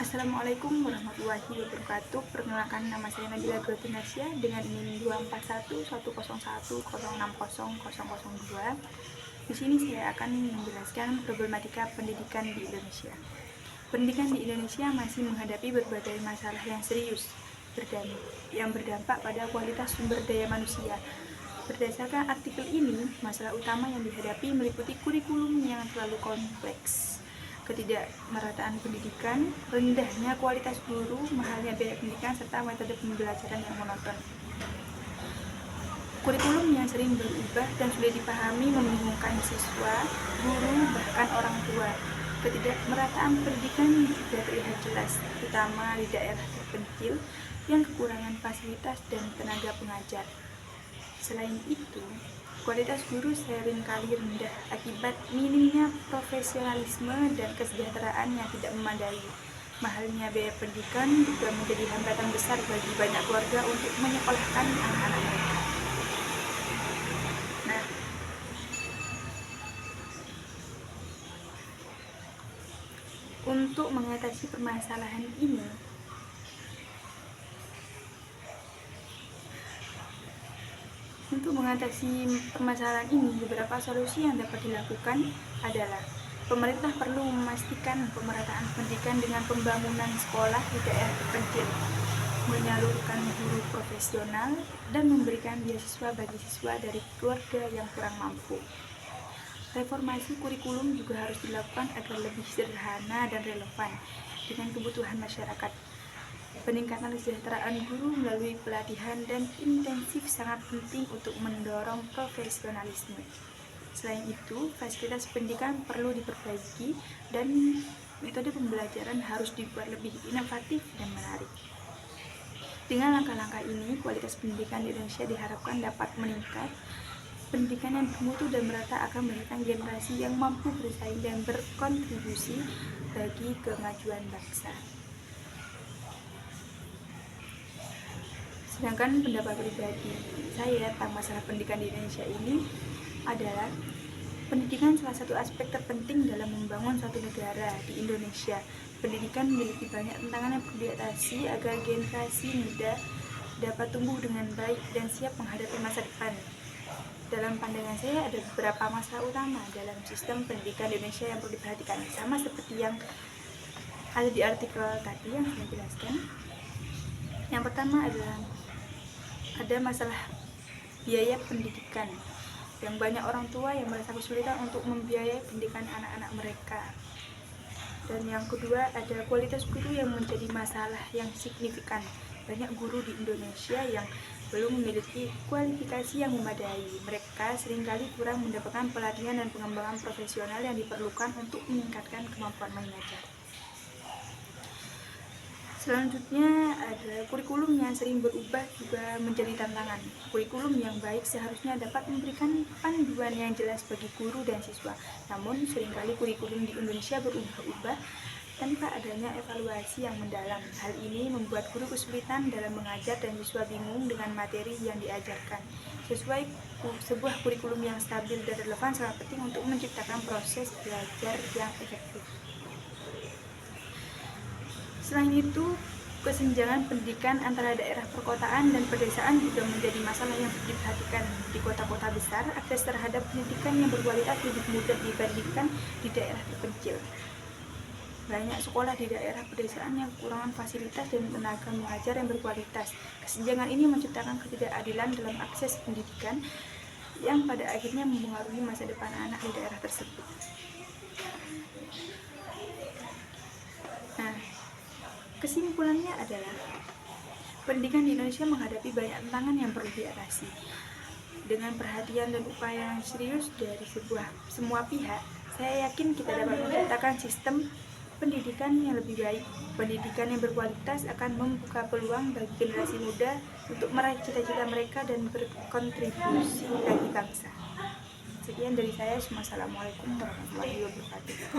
Assalamualaikum warahmatullahi wabarakatuh. Perkenalkan, nama saya Nabila Grotinasya dengan NIM 2411060060002. Di sini saya akan menjelaskan problematika pendidikan di Indonesia. Pendidikan di Indonesia masih menghadapi berbagai masalah yang serius yang berdampak pada kualitas sumber daya manusia. Berdasarkan artikel ini, masalah utama yang dihadapi meliputi kurikulum yang terlalu kompleks, ketidakmerataan pendidikan, rendahnya kualitas guru, mahalnya biaya pendidikan, serta metode pembelajaran yang monoton. Kurikulum yang sering berubah dan sulit dipahami membingungkan siswa, guru, bahkan orang tua. Ketidakmerataan pendidikan juga terlihat jelas, terutama di daerah terpencil yang kekurangan fasilitas dan tenaga pengajar. Selain itu, kualitas guru seringkali rendah akibat minimnya profesionalisme dan kesejahteraan yang tidak memadai. Mahalnya biaya pendidikan juga menjadi hambatan besar bagi banyak keluarga untuk menyekolahkan anak-anak mereka. Nah, untuk mengatasi permasalahan ini, beberapa solusi yang dapat dilakukan adalah pemerintah perlu memastikan pemerataan pendidikan dengan pembangunan sekolah di daerah terpencil, menyalurkan guru profesional, dan memberikan beasiswa bagi siswa dari keluarga yang kurang mampu. Reformasi kurikulum juga harus dilakukan agar lebih sederhana dan relevan dengan kebutuhan masyarakat. Peningkatan kesejahteraan guru melalui pelatihan dan intensif sangat penting untuk mendorong profesionalisme. Selain itu, fasilitas pendidikan perlu diperbaiki dan metode pembelajaran harus dibuat lebih inovatif dan menarik. Dengan langkah-langkah ini, kualitas pendidikan di Indonesia diharapkan dapat meningkat. Pendidikan yang bermutu dan merata akan melahirkan generasi yang mampu bersaing dan berkontribusi bagi kemajuan bangsa. Sedangkan pendapat pribadi saya tentang masalah pendidikan di Indonesia ini adalah pendidikan salah satu aspek terpenting dalam membangun suatu negara. Di Indonesia, pendidikan memiliki banyak tantangan yang perlu diatasi agar generasi muda dapat tumbuh dengan baik dan siap menghadapi masa depan. Dalam pandangan saya ada beberapa masalah utama dalam sistem pendidikan di Indonesia yang perlu diperhatikan, sama seperti yang ada di artikel tadi yang saya jelaskan. Yang pertama adalah ada masalah biaya pendidikan, yang banyak orang tua yang merasa kesulitan untuk membiayai pendidikan anak-anak mereka. Dan yang kedua ada kualitas guru yang menjadi masalah yang signifikan. Banyak guru di Indonesia yang belum memiliki kualifikasi yang memadai. Mereka seringkali kurang mendapatkan pelatihan dan pengembangan profesional yang diperlukan untuk meningkatkan kemampuan mengajar. Selanjutnya ada kurikulum yang sering berubah juga menjadi tantangan. Kurikulum yang baik seharusnya dapat memberikan panduan yang jelas bagi guru dan siswa. Namun seringkali kurikulum di Indonesia berubah-ubah tanpa adanya evaluasi yang mendalam. Hal ini membuat guru kesulitan dalam mengajar dan siswa bingung dengan materi yang diajarkan. Sebuah kurikulum yang stabil dan relevan sangat penting untuk menciptakan proses belajar yang efektif. Selain itu, kesenjangan pendidikan antara daerah perkotaan dan pedesaan juga menjadi masalah yang perlu diperhatikan. Di kota-kota besar, akses terhadap pendidikan yang berkualitas lebih mudah dibandingkan di daerah terpencil. Banyak sekolah di daerah pedesaan yang kekurangan fasilitas dan tenaga mengajar yang berkualitas. Kesenjangan ini menciptakan ketidakadilan dalam akses pendidikan yang pada akhirnya mempengaruhi masa depan anak di daerah tersebut. Nah, kesimpulannya adalah pendidikan di Indonesia menghadapi banyak tantangan yang perlu diatasi. Dengan perhatian dan upaya yang serius dari semua pihak, saya yakin kita dapat menciptakan sistem pendidikan yang lebih baik. Pendidikan yang berkualitas akan membuka peluang bagi generasi muda untuk meraih cita-cita mereka dan berkontribusi bagi bangsa. Sekian dari saya. Wassalamualaikum warahmatullahi wabarakatuh.